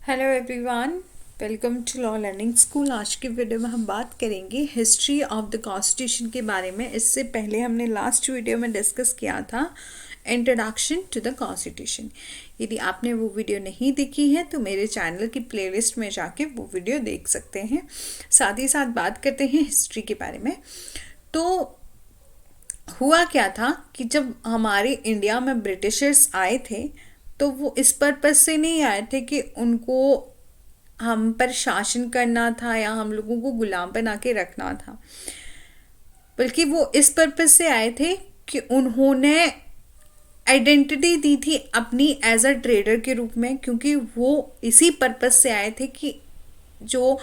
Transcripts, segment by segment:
Hello everyone, welcome to law learning school. आज की video में हम बात करेंगे हिस्ट्री ऑफ द कॉन्स्टिट्यूशन के बारे में। इससे पहले हमने लास्ट वीडियो में डिस्कस किया था इंट्रोडक्शन टू द कॉन्स्टिट्यूशन। यदि आपने वो वीडियो नहीं देखी है तो मेरे चैनल की प्लेलिस्ट में जाके वो वीडियो देख सकते हैं। साथ ही साथ बात करते हैं हिस्ट्री के बारे में। तो हुआ क्या था कि जब हमारे इंडिया में ब्रिटिशर्स आए थे तो वो इस पर्पज़ से नहीं आए थे कि उनको हम पर शासन करना था या हम लोगों को गुलाम बना के रखना था, बल्कि वो इस पर्पज़ से आए थे कि उन्होंने आइडेंटिटी दी थी अपनी एज अ ट्रेडर के रूप में। क्योंकि वो इसी पर्पज़ से आए थे कि जो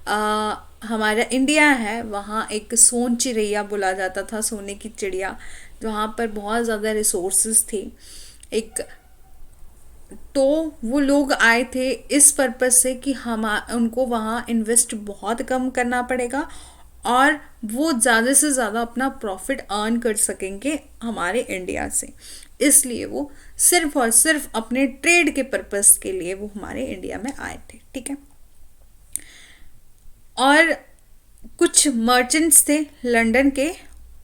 हमारा इंडिया है वहाँ एक सोन चिड़ैया बोला जाता था, सोने की चिड़िया, वहाँ पर बहुत ज़्यादा रिसोर्सेज थे। तो वो लोग आए थे इस पर्पज़ से कि हम उनको वहाँ इन्वेस्ट बहुत कम करना पड़ेगा और वो ज़्यादा से ज़्यादा अपना प्रॉफिट अर्न कर सकेंगे हमारे इंडिया से। इसलिए वो सिर्फ और सिर्फ अपने ट्रेड के पर्पज़ के लिए वो हमारे इंडिया में आए थे। ठीक है। और कुछ मर्चेंट्स थे लंदन के,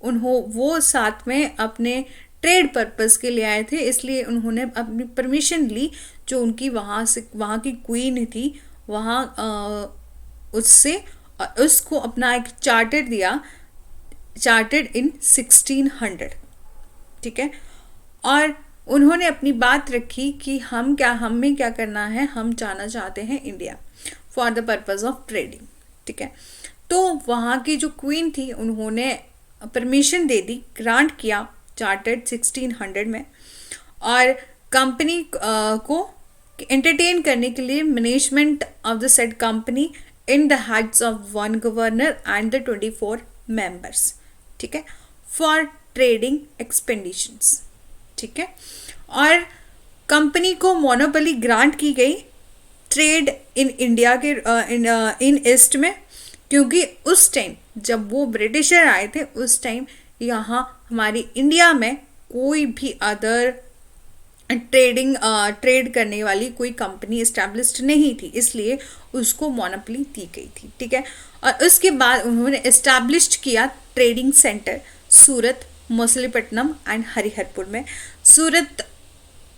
वो साथ में अपने ट्रेड पर्पस के लिए आए थे। इसलिए उन्होंने अपनी परमिशन ली, जो उनकी वहाँ की क्वीन थी वहाँ उससे, और उसको अपना एक चार्टर दिया, चार्टेड इन 1600। ठीक है। और उन्होंने अपनी बात रखी कि हमें क्या करना है, हम जाना चाहते हैं India for the purpose of trading. ठीक है। तो वहाँ की जो क्वीन थी उन्होंने परमिशन दे दी, ग्रांट किया चार्टर्ड 1600 में। और कंपनी को एंटरटेन करने के लिए management of the said company in the heads of 1 governor and the 24 members. ठीक है, फॉर ट्रेडिंग एक्सपेंडिशंस। ठीक है। और कंपनी को मोनोपोली ग्रांट की गई ट्रेड इन इंडिया के इन ईस्ट में, क्योंकि उस टाइम जब वो ब्रिटिशर आए थे उस टाइम यहाँ हमारी इंडिया में कोई भी अदर ट्रेड करने वाली कोई कंपनी इस्टेब्लिश्ड नहीं थी, इसलिए उसको मोनोपोली दी गई थी। ठीक है। और उसके बाद उन्होंने इस्टेब्लिश किया trading centre Surat, Machilipatnam and Hariharpur में। सूरत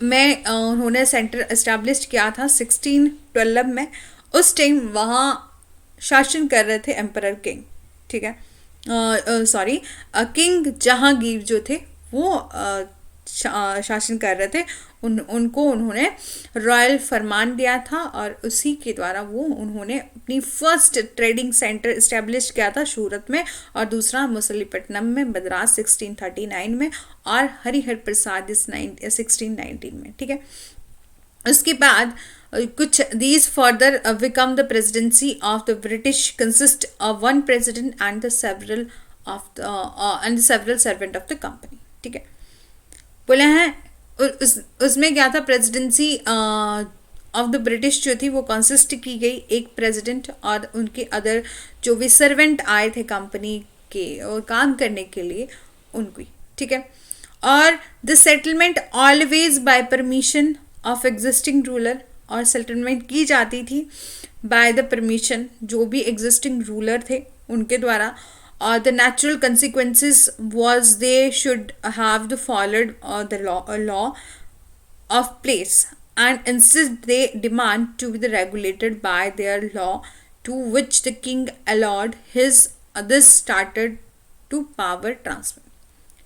में उन्होंने सेंटर इस्टेब्लिश किया था 1612 में। उस टाइम वहाँ शासन कर रहे थे एम्परर किंग। ठीक है, सॉरी, किंग जहांगीर जो थे वो शासन कर रहे थे। उनको उन्होंने रॉयल फरमान दिया था और उसी के द्वारा उन्होंने अपनी फर्स्ट ट्रेडिंग सेंटर इस्टेब्लिश किया था सूरत में, और दूसरा मछलीपट्टनम में, मद्रास 1639 में, और हरिहर प्रसाद 1619 में। ठीक है। उसके बाद कुछ these further become the presidency of the British consist of one president and the several servant of the company। ठीक है। बोले हैं उसमें क्या था, प्रेसिडेंसी ऑफ द ब्रिटिश जो थी वो कंसिस्ट की गई एक प्रेसिडेंट और उनके अदर जो भी सर्वेंट आए थे कंपनी के और काम करने के लिए उनकी। ठीक है। और the settlement always by permission of existing ruler, और सेटलमेंट की जाती थी बाय द परमिशन जो भी एग्जिस्टिंग रूलर थे उनके द्वारा। और the natural consequences was they should have the followed the law of place and instead they demand to be the regulated by their law to which the king allowed his this started to power transfer.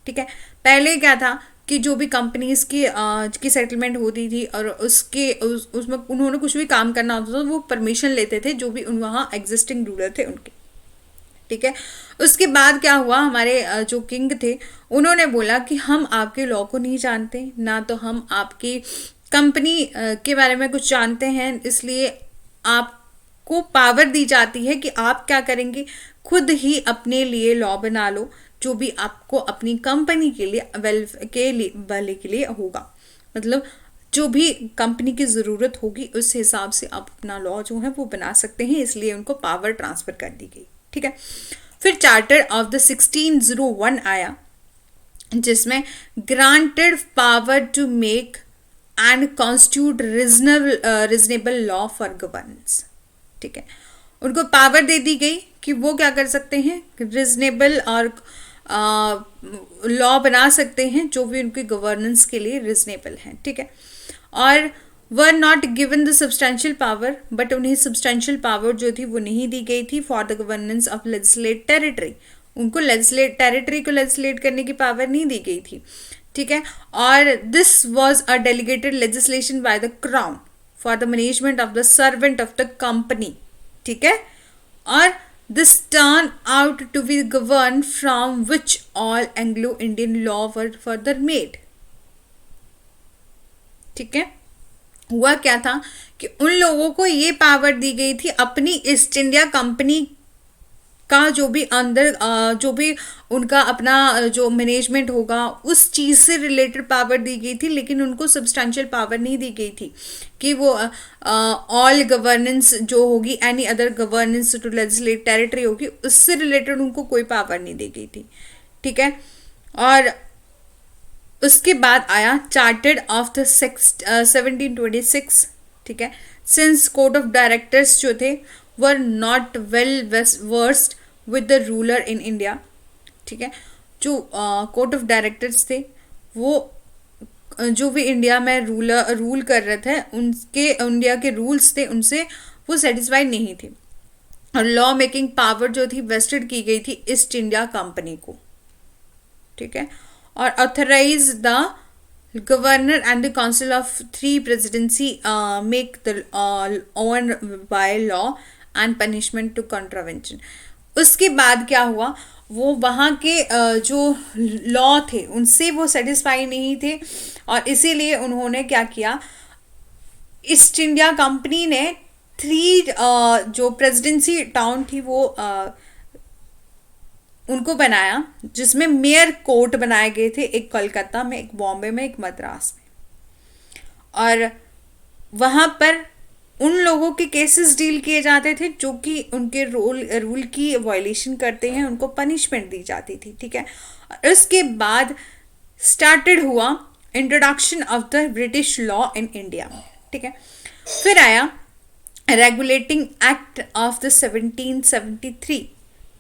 ठीक है। पहले क्या था कि जो भी companies की settlement होती थी और उसमें उन्होंने कुछ भी काम करना होता था वो परमिशन लेते थे जो भी वहाँ एग्जिस्टिंग रूलर थे उनके। ठीक है। उसके बाद क्या हुआ, हमारे जो किंग थे उन्होंने बोला कि हम आपके लॉ को नहीं जानते, ना तो हम आपकी कंपनी के बारे में कुछ जानते हैं, इसलिए आपको पावर दी जाती है कि आप क्या करेंगे, खुद ही अपने लिए लॉ बना लो जो भी आपको अपनी कंपनी के लिए भले के लिए होगा। मतलब जो भी कंपनी की ज़रूरत होगी उस हिसाब से आप अपना लॉ जो है वो बना सकते हैं, इसलिए उनको पावर ट्रांसफ़र कर दी गई। ठीक है। फिर चार्टर ऑफ द 1601 आया जिसमें granted power to make and constitute reasonable law for governance. ठीक है, उनको पावर दे दी गई कि वो क्या कर सकते हैं, रीजनेबल और लॉ बना सकते हैं जो भी उनकी गवर्नेंस के लिए रीजनेबल हैं। ठीक है, और were not given the substantial power, but उन्हें सब्सटेंशियल पावर जो थी वो नहीं दी गई थी for the governance of legislate territory. उनको टेरिटरी को लेजिस्लेट करने की पावर नहीं दी गई थी। ठीक है, और this was a delegated legislation by the crown for the management of the servant of the company. ठीक है, और this turned out to be governed from which all Anglo-Indian law were further made। ठीक है, हुआ क्या था कि उन लोगों को ये पावर दी गई थी अपनी ईस्ट इंडिया कंपनी का जो भी अंदर जो भी उनका अपना जो मैनेजमेंट होगा उस चीज़ से रिलेटेड पावर दी गई थी, लेकिन उनको सब्सटेंशियल पावर नहीं दी गई थी कि वो ऑल गवर्नेंस जो होगी, any other governance to legislate territory होगी, उससे रिलेटेड उनको कोई पावर नहीं दी गई थी। ठीक है, और उसके बाद आया चार्टेड ऑफ द 1726। ठीक है, सिंस कोड ऑफ डायरेक्टर्स जो थे were not well versed with the ruler in India. ठीक है, जो कोड ऑफ डायरेक्टर्स थे वो जो भी इंडिया में रूल कर रहे थे, उनके इंडिया के रूल्स थे उनसे वो सेटिस्फाइड नहीं थे, और लॉ मेकिंग पावर जो थी वेस्टेड की गई थी ईस्ट इंडिया कंपनी को। ठीक है, और authorise the governor and the council of 3 presidency make the own bylaw and punishment to contravention. उसके बाद क्या हुआ, वो वहाँ के जो लॉ थे उनसे वो सेटिस्फाई नहीं थे, और इसीलिए उन्होंने क्या किया, ईस्ट इंडिया कंपनी ने 3 जो प्रेसिडेंसी टाउन थी वो उनको बनाया, जिसमें मेयर कोर्ट बनाए गए थे, एक कोलकाता में, एक बॉम्बे में, एक मद्रास में, और वहाँ पर उन लोगों के केसेस डील किए जाते थे जो कि उनके रूल की वायलेशन करते हैं, उनको पनिशमेंट दी जाती थी। ठीक है, और उसके बाद स्टार्टेड हुआ introduction of the British law in India. ठीक है, फिर आया रेगुलेटिंग एक्ट ऑफ द 1773।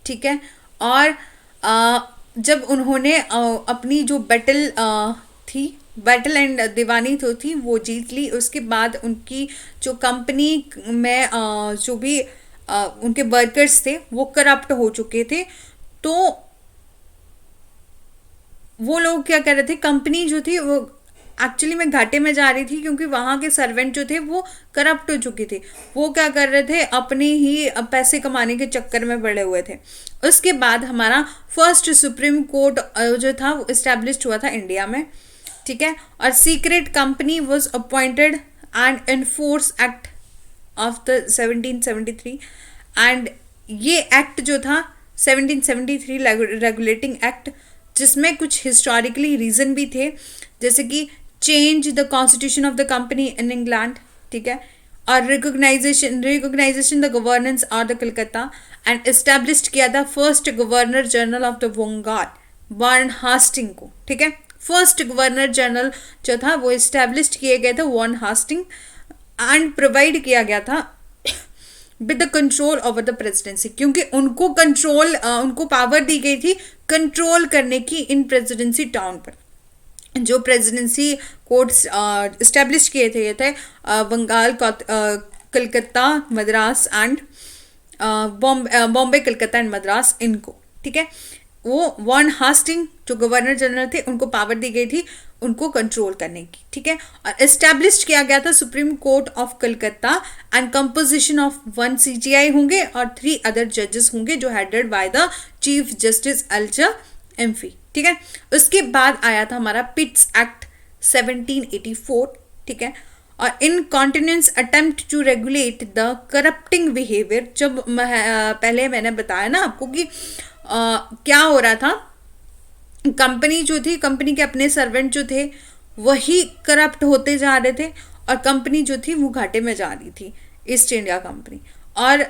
ठीक है, और जब उन्होंने अपनी जो बैटल एंड दीवानी तो थी वो जीत ली, उसके बाद उनकी जो कंपनी में जो भी उनके वर्कर्स थे वो करप्ट हो चुके थे, तो वो लोग क्या कर रहे थे, कंपनी जो थी वो एक्चुअली में घाटे में जा रही थी, क्योंकि वहाँ के सर्वेंट जो थे वो करप्ट हो चुके थे। वो क्या कर रहे थे, अपने ही पैसे कमाने के चक्कर में पड़े हुए थे। उसके बाद हमारा फर्स्ट सुप्रीम कोर्ट जो था वो इस्टेब्लिश हुआ था इंडिया में। ठीक है, और secret company was appointed and enforce act of the 1773, and ये एक्ट जो था 1773 रेगुलेटिंग एक्ट, जिसमें कुछ हिस्टोरिकली रीजन भी थे, जैसे कि change the constitution of the company in England. ठीक है, और रिकोगनाइजेशन द गवर्नेंस और द कलकत्ता, एंड एस्टेब्लिश किया था first governor general of the Bengal Warren Hasting को। ठीक है, फर्स्ट गवर्नर जनरल जो था वो एस्टेब्लिश किए गए थे वारन हास्टिंग, एंड प्रोवाइड किया गया था with the control over the presidency, क्योंकि उनको कंट्रोल उनको पावर दी गई थी कंट्रोल करने की इन प्रेसिडेंसी टाउन पर। जो प्रेसिडेंसी कोर्ट्स इस्टेब्लिश किए थे ये थे बंगाल, कलकत्ता, मद्रास एंड बॉम्बे, कलकत्ता एंड मद्रास, इनको। ठीक है, वो वारन हास्टिंग जो गवर्नर जनरल थे उनको पावर दी गई थी उनको कंट्रोल करने की। ठीक है, और एस्टेब्लिश किया गया था supreme court of Calcutta, and composition of 1 CJI होंगे और 3 अदर जजेस होंगे जो headed by the chief justice अल्चर MP। ठीक है, उसके बाद आया था हमारा पिट्स एक्ट 1784। ठीक है, और in continence attempt to regulate the corrupting behaviour. जब पहले मैंने बताया ना आपको कि क्या हो रहा था, कंपनी जो थी, कंपनी के अपने सर्वेंट जो थे वही करप्ट होते जा रहे थे, और कंपनी जो थी वो घाटे में जा रही थी, ईस्ट इंडिया कंपनी, और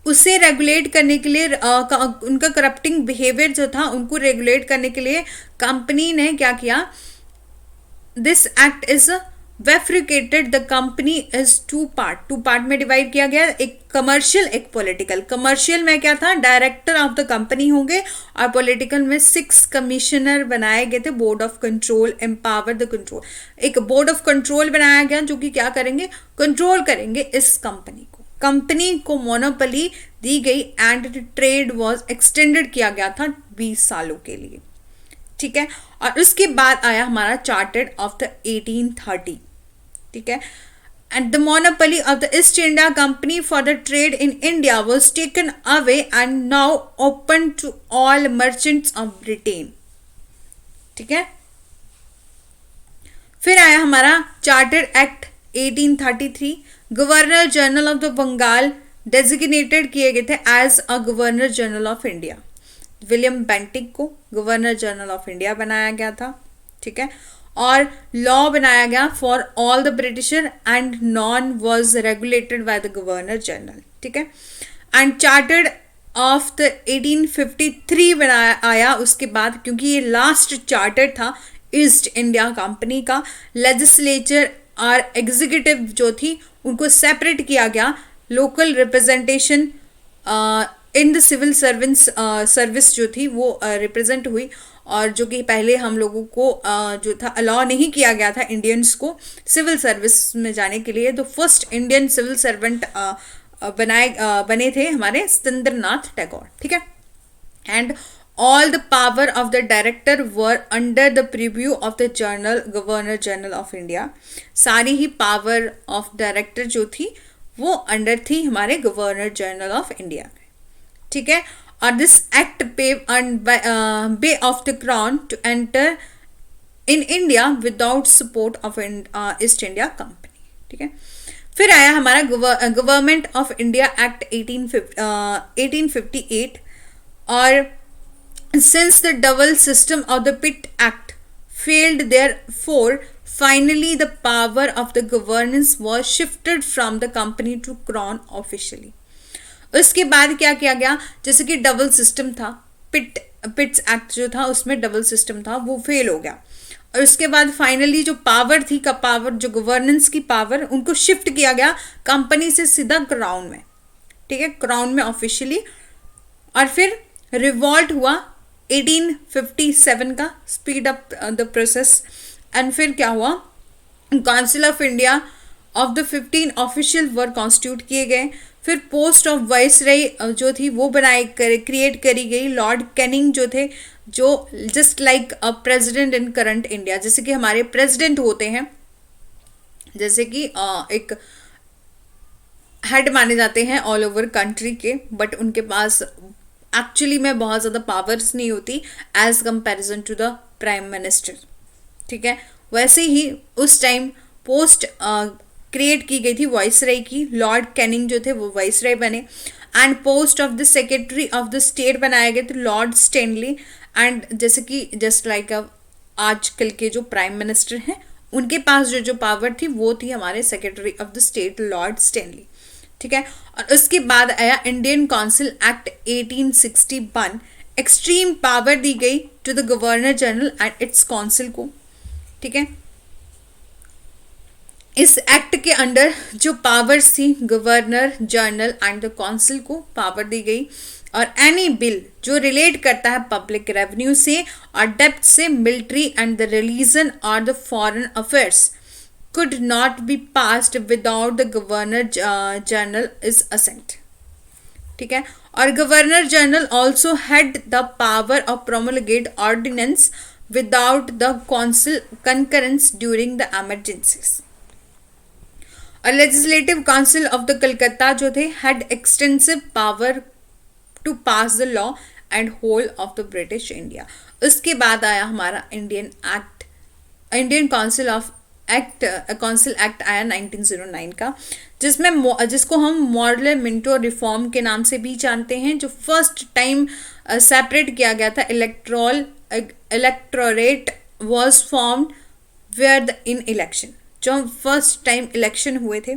उसे रेगुलेट करने के लिए उनका करप्टिंग बिहेवियर जो था उनको रेगुलेट करने के लिए कंपनी ने क्या किया, this act is bifurcated the company is two part में डिवाइड किया गया, एक कमर्शियल एक पॉलिटिकल। कमर्शियल में क्या था, डायरेक्टर ऑफ द कंपनी होंगे, और पॉलिटिकल में 6 कमिश्नर बनाए गए थे, board of control empower the control. एक बोर्ड ऑफ कंट्रोल बनाया गया जो कि क्या करेंगे, कंट्रोल करेंगे इस कंपनी को। कंपनी को मोनोपोली दी गई एंड ट्रेड वॉज एक्सटेंडेड किया गया था 20 सालों के लिए, ठीक है। और उसके बाद आया हमारा चार्टर्ड ऑफ द 1830, ठीक है। And the monopoly of the East India Company for the trade in India was taken away and now open to all merchants of Britain, ठीक है। फिर आया हमारा chartered act 1833। Governor general of the Bengal designated किए गए थे as a governor general of India. William Bentinck को governor general of India बनाया गया था, ठीक है। और लॉ बनाया गया for all the britisher and non was regulated by the governor general, ठीक है। एंड चार्टर्ड ऑफ द 1853 बनाया आया उसके बाद, क्योंकि ये लास्ट चार्टर था ईस्ट इंडिया कंपनी का। लेजिस्लेचर और एग्जीक्यूटिव जो थी उनको सेपरेट किया गया। Local representation in the civil service जो थी वो रिप्रेजेंट हुई, और जो कि पहले हम लोगों को जो था अलाउ नहीं किया गया था इंडियंस को सिविल सर्विस में जाने के लिए। तो फर्स्ट इंडियन सिविल सर्वेंट बने थे हमारे सत्येंद्रनाथ टैगोर, ठीक है। And all the power of the director were under the preview of the governor general of India. सारी ही पावर ऑफ डायरेक्टर जो थी वो अंडर थी हमारे गवर्नर जनरल ऑफ इंडिया, ठीक है। और this act pave way of the crown to enter in India without support of East India Company, ठीक है। फिर आया हमारा गवर्नमेंट ऑफ इंडिया एक्ट 1858। और since the double system of the Pitt act failed, therefore finally the power of the governance was shifted from the company to crown officially। उसके बाद क्या किया गया, जैसे कि डबल सिस्टम था, पिट्स एक्ट जो था उसमें डबल सिस्टम था वो फेल हो गया, और उसके बाद फाइनली जो पावर थी का पावर जो गवर्नेंस की पावर उनको शिफ्ट किया गया कंपनी से सीधा क्राउन में, ठीक है, क्राउन में ऑफिशियली। और फिर रिवॉल्ट हुआ 1857 का, speed up the process. And फिर क्या हुआ, council of India of the 15 official were constitute किए गए। फिर पोस्ट ऑफ वाइसराय जो थी वो क्रिएट करी गई। लॉर्ड कैनिंग जो थे, जो just like a president in current India, जैसे कि हमारे प्रेसिडेंट होते हैं, जैसे कि एक हेड माने जाते हैं ऑल ओवर कंट्री के, बट उनके पास एक्चुअली में बहुत ज़्यादा पावर्स नहीं होती as comparison to the prime minister, ठीक है। वैसे ही उस टाइम पोस्ट क्रिएट की गई थी वाइसराय की। लॉर्ड कैनिंग जो थे वो वाइसराय बने। And post of the secretary of the state बनाए गए थे लॉर्ड स्टैनली। एंड जैसे कि जस्ट लाइक आजकल के जो प्राइम मिनिस्टर हैं उनके पास जो पावर थी वो थी हमारे secretary of the state lord Stanley, ठीक है। और उसके बाद आया Indian council act 1861। Extreme power दी गई to the governor general and its council को, ठीक है। इस एक्ट के अंडर जो पावर्स थी governor general and the council को पावर दी गई। और एनी बिल जो रिलेट करता है पब्लिक रेवेन्यू से और डेप्थ से, मिलिट्री एंड द रिलीजन और the foreign affairs could not be passed without the governor general is assent, ठीक है। और governor general also had the power of promulgate ordinance without the council concurrence during the emergencies। और legislative council of the Calcutta जो थे had extensive power to pass the law and whole of the British India। उसके बाद आया हमारा Indian council act आया 1909 का, जिसको हम मॉडल मिंटो रिफॉर्म के नाम से भी जानते हैं, जो फर्स्ट टाइम सेपरेट किया गया था। Electorate was formed where the in election, जो फर्स्ट टाइम इलेक्शन हुए थे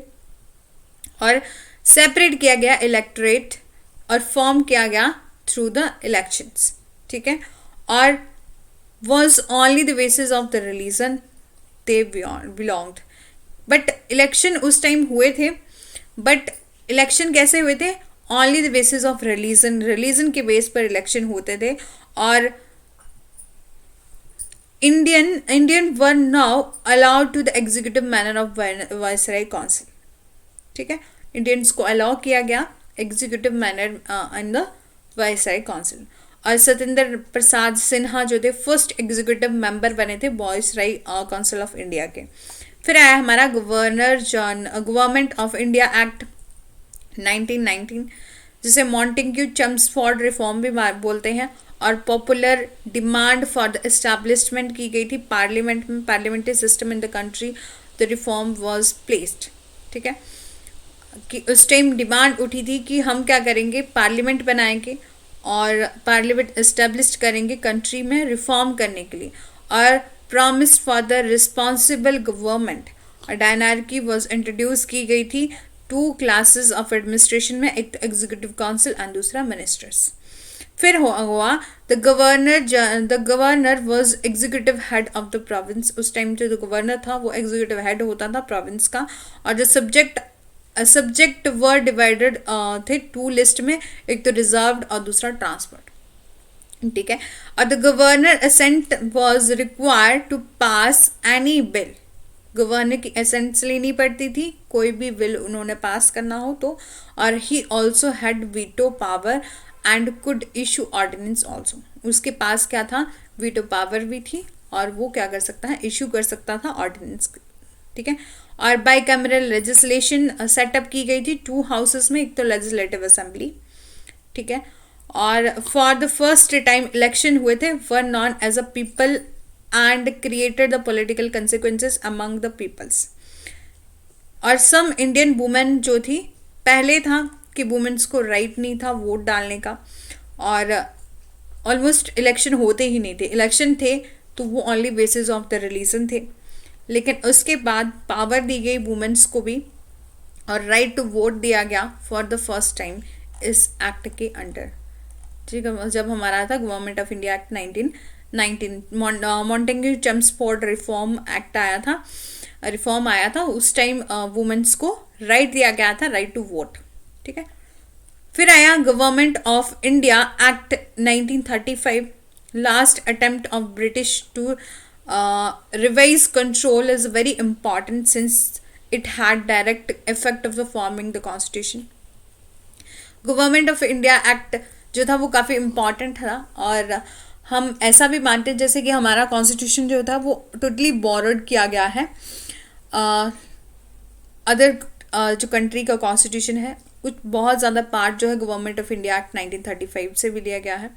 और सेपरेट किया गया इलेक्टोरेट और फॉर्म किया गया थ्रू द इलेक्शंस, ठीक है। और was only the basis of the religion they belonged, but election उस टाइम हुए थे, बट इलेक्शन कैसे हुए थे, only the basis of religion, religion के बेस पर इलेक्शन होते थे। और Indian were now allowed to the executive manner of viceroy council, ठीक है, इंडियंस को अलाउ किया गया executive manner in the viceroy council. और सत्येंद्र प्रसाद सिन्हा जो थे फर्स्ट एग्जीक्यूटिव मेंबर बने थे वायसराय काउंसिल ऑफ इंडिया के। फिर आया हमारा गवर्नमेंट ऑफ इंडिया एक्ट 1919, जिसे मॉन्टेग्यू चम्सफोर्ड रिफॉर्म भी बोलते हैं, और popular demand for the establishment की गई थी पार्लियामेंट में, parliamentary system in the country, the reform was placed, ठीक है, कि उस टाइम डिमांड उठी थी कि हम क्या करेंगे, पार्लियामेंट बनाएंगे और पार्लियामेंट इस्टेब्लिश करेंगे कंट्री में रिफॉर्म करने के लिए, और promise for the responsible government और डायनार्की वॉज इंट्रोड्यूस की गई थी। 2 क्लासेस ऑफ एडमिनिस्ट्रेशन में, एक एग्जीक्यूटिव काउंसिल एंड दूसरा मिनिस्टर्स। फिर हुआ the governor was executive head of the province. उस टाइम जो गवर्नर था वो एग्जीक्यूटिव हेड होता था प्रोविंस का, और जो सब्जेक्ट वर डिवाइडेड थे 2 लिस्ट में, एक तो रिजर्व्ड और दूसरा ट्रांसपोर्ट, ठीक है। और the governor assent was required to pass any bill, governor की असेंट लेनी पड़ती थी कोई भी बिल उन्होंने पास करना हो तो, और he also had veto power and could issue ordinance also, उसके पास क्या था, वीटो पावर भी थी और वो क्या कर सकता है, इशू कर सकता था ऑर्डिनेंस, ठीक है। और बाइकैमरल लेजिस्लेशन सेटअप की गई थी 2 हाउसेस में, एक तो लेजिस्लेटिव असेंबली, ठीक है, और for the first time election हुए थे, were known as a people and created the political consequences among the peoples. और सम इंडियन वुमेन जो थी, पहले था कि वुमेन्स को राइट नहीं था वोट डालने का, और ऑलमोस्ट इलेक्शन होते ही नहीं थे, इलेक्शन थे तो वो only basis of the religion थे, लेकिन उसके बाद पावर दी गई वुमेन्स को भी और राइट टू वोट दिया गया फॉर द फर्स्ट टाइम इस एक्ट के अंडर, ठीक है। जब हमारा था government of India act 1919, Montagu Chelmsford reform act आया था, रिफॉर्म आया था, उस टाइम वुमेन्स को राइट दिया गया था, राइट टू वोट, ठीक है। फिर आया government of India act 1935, last attempt of British to revise control is very important since it had direct effect of the forming the constitution. Government of India act जो था वो काफ़ी important था, और हम ऐसा भी मानते हैं जैसे कि हमारा कॉन्स्टिट्यूशन जो था वो टोटली बोरोड किया गया है अदर जो कंट्री का कॉन्स्टिट्यूशन है, कुछ बहुत ज़्यादा पार्ट जो है गवर्नमेंट ऑफ इंडिया एक्ट 1935 से भी लिया गया है।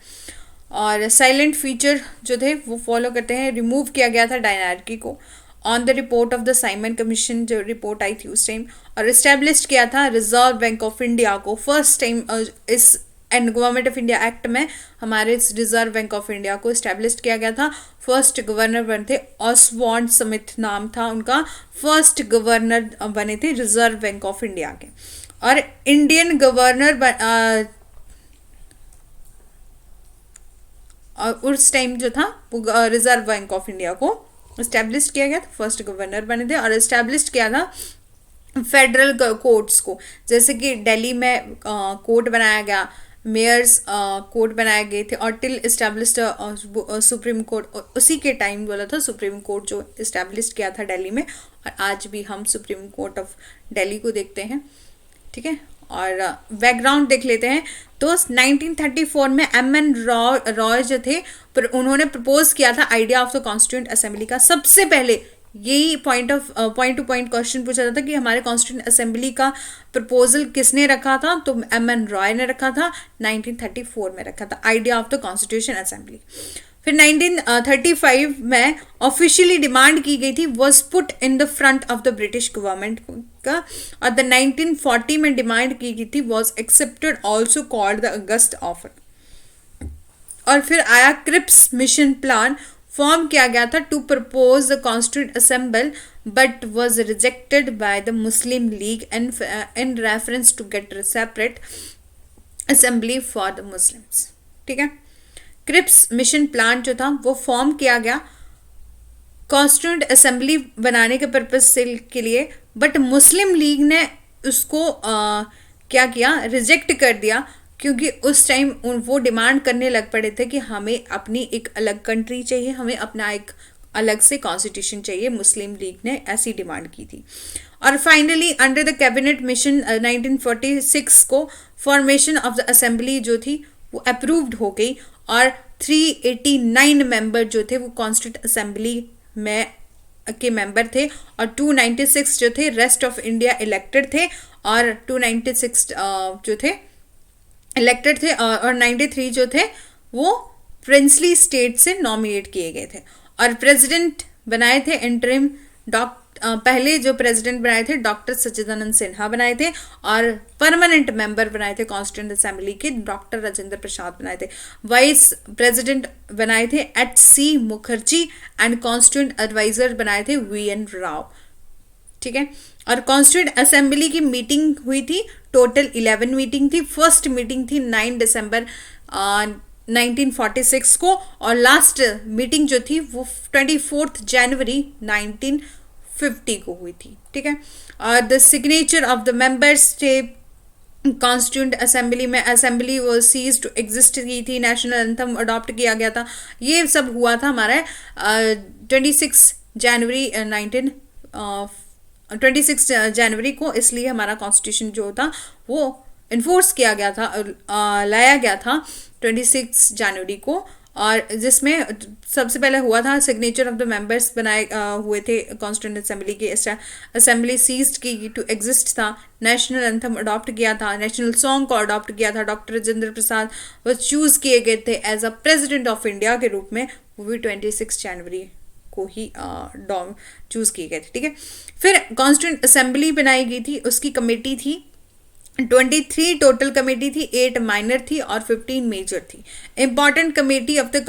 और साइलेंट फीचर जो थे वो फॉलो करते हैं, रिमूव किया गया था डायनार्की को on the report of the Simon commission, जो रिपोर्ट आई थी उस टाइम, और इस्टेब्लिश किया था रिजर्व बैंक ऑफ इंडिया को फर्स्ट टाइम इस and government of India act में हमारे इस रिजर्व बैंक ऑफ इंडिया को इस्टेब्लिश किया गया था। फर्स्ट गवर्नर बने थे ऑसबॉर्न स्मिथ नाम था उनका, फर्स्ट गवर्नर बने थे रिजर्व बैंक ऑफ इंडिया के। और इंडियन गवर्नर और उस टाइम जो था वो रिजर्व बैंक ऑफ इंडिया को इस्टेब्लिश किया गया था, फर्स्ट गवर्नर बने थे, और इस्टेब्लिश किया था फेडरल कोर्ट्स को, जैसे कि दिल्ली में कोर्ट बनाया गया, मेयर्स कोर्ट बनाए गए थे, और टिल इस्टेब्लिश्ड सुप्रीम कोर्ट, उसी के टाइम बोला था सुप्रीम कोर्ट जो इस्टेब्लिश किया था दिल्ली में, और आज भी हम सुप्रीम कोर्ट ऑफ दिल्ली को देखते हैं, ठीक है। और बैकग्राउंड देख लेते हैं तो 1934 में एम.एन. रॉय जो थे, पर उन्होंने प्रपोज किया था idea of the constituent assembly का। सबसे पहले यही पॉइंट टू पॉइंट क्वेश्चन पूछा जाता कि हमारे कॉन्स्टिट्यूएंट असेंबली का प्रपोजल किसने रखा था, तो एम.एन. रॉय ने रखा था, 1934 में रखा था idea of the constitution assembly. फिर 1935 में ऑफिशियली डिमांड की गई थी, was put in the front of the British government का, और द 1940 में डिमांड की गई थी, was accepted, also called the August offer. और फिर आया क्रिप्स मिशन प्लान, फॉर्म किया गया था to propose the constituent assembly, but was rejected by the Muslim League in reference to get separate assembly for the Muslims, ठीक है। Cripps mission plan जो था वो फॉर्म किया गया कॉन्स्टिट्यूंट असेंबली बनाने के पर्पज से के लिए, बट मुस्लिम लीग ने उसको क्या किया, रिजेक्ट कर दिया, क्योंकि उस टाइम वो डिमांड करने लग पड़े थे कि हमें अपनी एक अलग कंट्री चाहिए, हमें अपना एक अलग से कॉन्स्टिट्यूशन चाहिए। मुस्लिम लीग ने ऐसी डिमांड की थी। और finally under the cabinet mission 1946 को फॉर्मेशन ऑफ द असेंबली जो थी वो अप्रूव्ड हो गई, और 389 मेंबर जो थे वो कॉन्स्टिट्यूंट असेंबली में के मेंबर थे, और 296 जो थे रेस्ट ऑफ इंडिया इलेक्टेड थे, और 296 जो थे इलेक्टेड थे, और 93 जो थे वो प्रिंसली स्टेट से नॉमिनेट किए गए थे। और प्रेसिडेंट बनाए थे इंटरिम पहले जो प्रेसिडेंट बनाए थे डॉक्टर सच्चिदानंद सिन्हा बनाए थे, और परमानेंट मेंबर बनाए थे कॉन्स्टिट्यूंट असेंबली के डॉक्टर राजेंद्र प्रसाद बनाए थे। वाइस प्रेसिडेंट बनाए थे HC Mukherjee, and constituent adviser बनाए थे VN राव। ठीक है। और कॉन्स्टिट्यूंट असेंबली की मीटिंग हुई थी, टोटल 11 मीटिंग थी। फर्स्ट मीटिंग थी 9 दिसंबर 1946 को, और लास्ट मीटिंग जो थी वो 24 जनवरी 1950 को हुई थी। ठीक है। और the signature of the members थे कॉन्स्टिट्यूंट असेंबली में, असेंबली वो सीज टू एग्जिस्ट की थी, नेशनल एंथम अडॉप्ट किया गया था। ये सब हुआ था हमारा 26 जनवरी 26 जनवरी को, इसलिए हमारा कॉन्स्टिट्यूशन जो था वो इन्फोर्स किया गया था, लाया गया था 26 जनवरी को, और जिसमें सबसे पहले हुआ था सिग्नेचर ऑफ द मेंबर्स बनाए हुए थे कॉन्स्टिट्यूंट असेंबली के। असेंबली सीज्ड की टू एग्जिस्ट था, नेशनल एंथम अडॉप्ट किया था, नेशनल सॉन्ग को अडॉप्ट किया था, डॉक्टर राजेंद्र प्रसाद वो चूज किए गए थे as a president of India के रूप में, वो भी 26 जनवरी को ही चूज किए गए थे। ठीक है। फिर कॉन्स्टिट्यूंट असेंबली बनाई गई थी, उसकी कमेटी थी 23 टोटल कमेटी थी, 8 माइनर थी और 15 मेजर थी। Important committee of the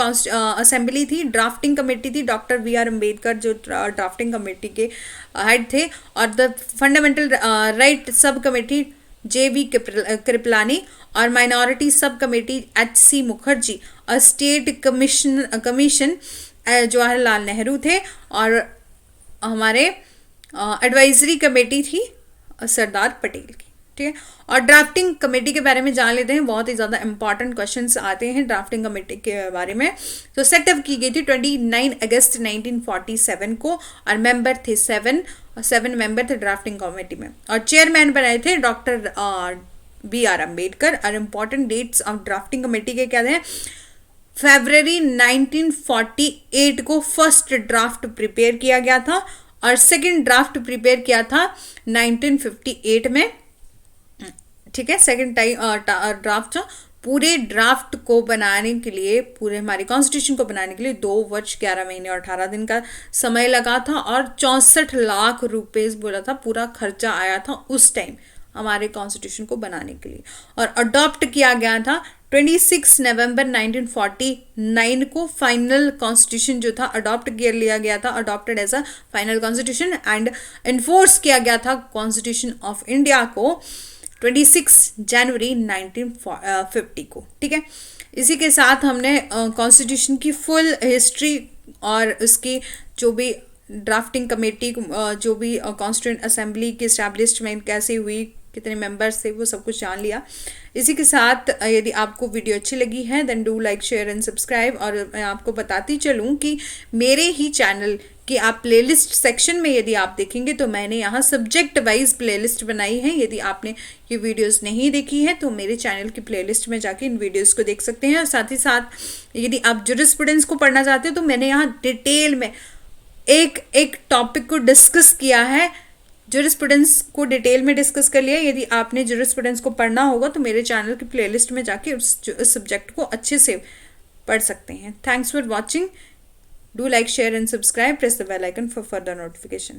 assembly थी, ड्राफ्टिंग कमेटी थी, डॉक्टर BR अम्बेडकर जो ड्राफ्टिंग कमेटी के हेड थे, और the fundamental right sub committee JV Kripalani, और minority sub committee HC Mukherjee, और स्टेट कमीशन जवाहरलाल नेहरू थे, और हमारे एडवाइजरी कमेटी थी सरदार पटेल की। ठीक है। और ड्राफ्टिंग कमेटी के बारे में जान लेते हैं, बहुत ही ज़्यादा इंपॉर्टेंट क्वेश्चंस आते हैं ड्राफ्टिंग कमेटी के बारे में। तो सेटअप की गई थी 29 अगस्त 1947 को, और मेंबर थे 7 मेंबर थे ड्राफ्टिंग कमेटी में, और चेयरमैन बनाए थे डॉक्टर BR अम्बेडकर। और important dates of drafting committee के क्या थे, फरवरी 1948 को फर्स्ट ड्राफ्ट प्रिपेयर किया गया था, और सेकंड ड्राफ्ट प्रिपेयर किया था 1958 में। ठीक है। सेकंड टाइम ड्राफ्ट, पूरे ड्राफ्ट को बनाने के लिए, पूरे हमारे कॉन्स्टिट्यूशन को बनाने के लिए 2 वर्ष 11 महीने और 18 दिन का समय लगा था, और 64 लाख रुपए बोला था पूरा खर्चा आया था उस टाइम हमारे कॉन्स्टिट्यूशन को बनाने के लिए। और अडॉप्ट किया गया था 26 नवंबर 1949 को, फाइनल कॉन्स्टिट्यूशन जो था अडॉप्ट कर लिया गया था, adopted as a final constitution, and enforce किया गया था कॉन्स्टिट्यूशन ऑफ इंडिया को 26 जनवरी 1950 को। ठीक है। इसी के साथ हमने कॉन्स्टिट्यूशन की फुल हिस्ट्री और उसकी जो भी ड्राफ्टिंग कमेटी, जो भी कॉन्स्टिट्यूंट असेंबली की एस्टैब्लिशमेंट कैसे हुई, कितने मेंबर्स थे, वो सब कुछ जान लिया। इसी के साथ यदि आपको वीडियो अच्छी लगी है then do like share and subscribe. और मैं आपको बताती चलूँ कि मेरे ही चैनल कि आप प्लेलिस्ट सेक्शन में यदि आप देखेंगे तो मैंने यहाँ सब्जेक्ट वाइज प्लेलिस्ट बनाई है। यदि आपने ये वीडियोस नहीं देखी है तो मेरे चैनल की प्लेलिस्ट में जाके इन वीडियोस को देख सकते हैं। और साथ ही साथ यदि आप जूरिस्प्रूडेंस को पढ़ना चाहते हो तो मैंने यहाँ डिटेल में एक टॉपिक को डिस्कस किया है, जूरिस्प्रूडेंस को डिटेल में डिस्कस कर लिया। यदि आपने जूरिस्प्रूडेंस को पढ़ना होगा तो मेरे चैनल की प्लेलिस्ट में जाके उस सब्जेक्ट को अच्छे से पढ़ सकते हैं। Thanks for watching. Do like, share and subscribe. Press the bell icon for further notification.